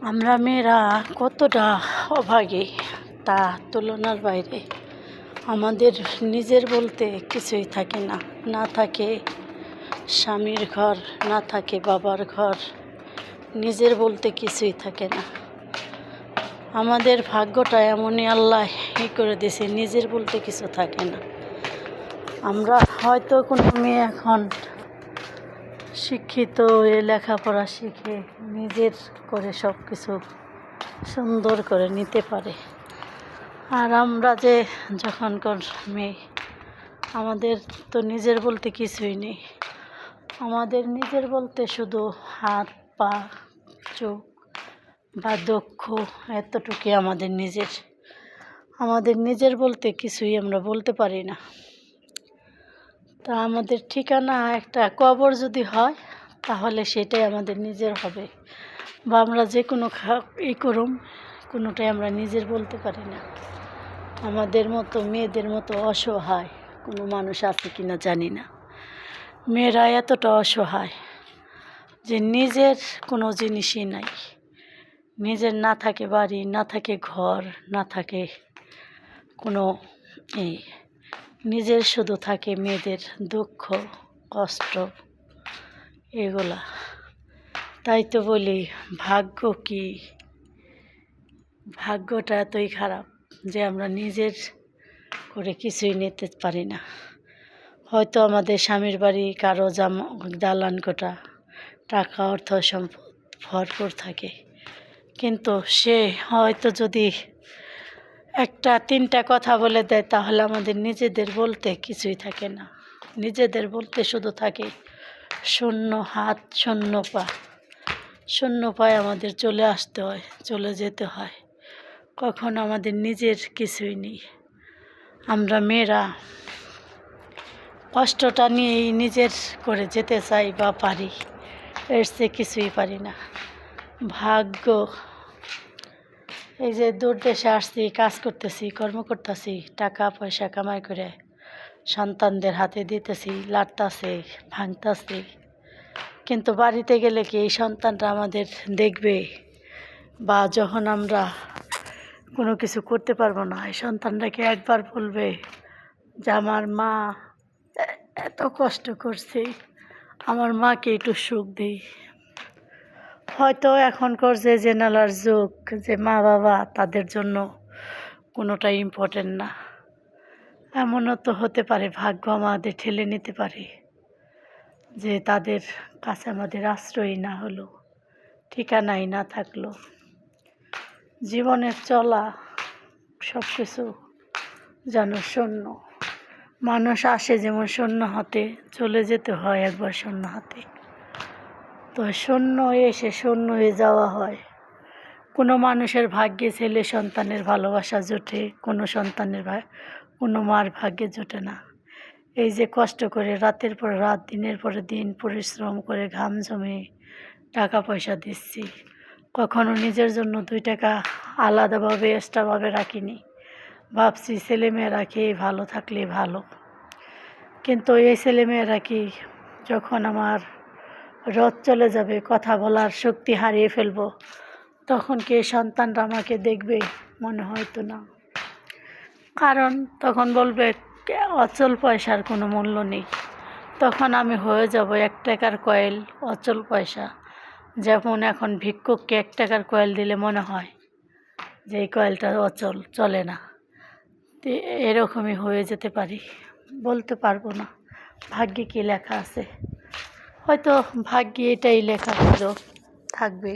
আমরা মেয়েরা কতটা অভাগী তা তুলনার বাইরে। আমাদের নিজের বলতে কিছুই থাকে না, না থাকে স্বামীর ঘর, না থাকে বাবার ঘর, নিজের বলতে কিছুই থাকে না। আমাদের ভাগ্যটা এমনই আল্লাহ করে দিয়েছে, নিজের বলতে কিছু থাকে না। আমরা হয়তো কোনো মেয়ে এখন শিক্ষিত হয়ে লেখাপড়া শিখে নিজের করে সব কিছু সুন্দর করে নিতে পারে, আর আমরা যে যখনকার মেয়ে, আমাদের তো নিজের বলতে কিছুই নেই। আমাদের নিজের বলতে শুধু হাত, পা, চোখ বা দক্ষ, এতটুকুই আমাদের নিজের। আমাদের নিজের বলতে কিছুই আমরা বলতে পারি না। তা আমাদের ঠিকানা একটা কবর যদি হয়, তাহলে সেটাই আমাদের নিজের হবে। বা আমরা যে কোনো করুম, কোনোটাই আমরা নিজের বলতে পারি না। আমাদের মতো মেয়েদের মতো অসহায় কোনো মানুষ আছে কি না জানি না। মেয়েরা এতটা অসহায় যে নিজের কোনো জিনিসই নাই। নিজের না থাকে বাড়ি, না থাকে ঘর, না থাকে কোনো নিজের, শুধু থাকে মেয়েদের দুঃখ, কষ্ট, এগুলা। তাই তো বলি, ভাগ্য কি, ভাগ্যটা এতই খারাপ যে আমরা নিজের করে কিছুই নিতে পারি না। হয়তো আমাদের স্বামীর বাড়ি, কারো দালান কোঠা, টাকা অর্থ সম্পদ ভরপুর থাকে, কিন্তু সে হয়তো যদি একটা তিনটা কথা বলে দেয়, তাহলে আমাদের নিজেদের বলতে কিছুই থাকে না। নিজেদের বলতে শুধু থাকে শূন্য হাত, শূন্য পা। শূন্য পায়ে আমাদের চলে আসতে হয়, চলে যেতে হয়। কখন আমাদের নিজের কিছুই নেই। আমরা মেয়েরা কষ্টটা নিয়েই নিজের করে যেতে চাই বা পারি, এর চেয়ে কিছুই পারি না। ভাগ্য, এই যে দূর দেশে আসছি, কাজ করতেছি, কর্ম করতেছি, টাকা পয়সা কামাই করে সন্তানদের হাতে দিতেছি, লাড়তাছে, ভাঙতাছি, কিন্তু বাড়িতে গেলে কি এই সন্তানরা আমাদের দেখবে? বা যখন আমরা কোনো কিছু করতে পারবো না, এই সন্তানটাকে একবার বলবে যে আমার মা এত কষ্ট করছে, আমার মাকে একটু সুখ দিই। হয়তো এখনকার যে জেনারেল যুগ, যে মা বাবা তাদের জন্য কোনোটাই ইম্পর্টেন্ট না। এমনও তো হতে পারে ভাগ্য আমাদের ঠেলে নিতে পারে যে তাদের কাছে আমাদের আশ্রয় না হলো, ঠিকানাই না থাকলো। জীবনের চলা সব কিছু যেন শূন্য। মানুষ আসে যেমন শূন্য হাতে, চলে যেতে হয় একবার শূন্য হাতে। তো শূন্য এসে শূন্য হয়ে যাওয়া হয়। কোনো মানুষের ভাগ্যে ছেলে সন্তানের ভালোবাসা জোটে, কোনো মার ভাগ্যে জোটে না। এই যে কষ্ট করে রাতের পর রাত, দিনের পরে দিন পরিশ্রম করে ঘাম জমে টাকা পয়সা দিচ্ছি, কখনো নিজের জন্য 2 টাকা আলাদাভাবে এক্সট্রাভাবে রাখিনি। ভাবছি ছেলেমেয়েরা খেয়ে ভালো থাকলে ভালো, কিন্তু এই ছেলেমেয়েরা কি, যখন আমার রথ চলে যাবে, কথা বলার শক্তি হারিয়ে ফেলবো, তখন কি এই সন্তানরা আমাকে দেখবে? মনে হয়তো না। কারণ তখন বলবে অচল পয়সার কোনো মূল্য নেই। তখন আমি হয়ে যাব 1 টাকার কয়েল, অচল পয়সা। যেমন এখন ভিক্ষুককে 1 টাকার কয়েল দিলে মনে হয় যে এই কয়েলটা অচল, চলে না। তো এরকমই হয়ে যেতে পারি, বলতে পারবো না ভাগ্যে কী লেখা আছে। হয়তো ভাগ্যে এটাই লেখা ছিল, থাকবে।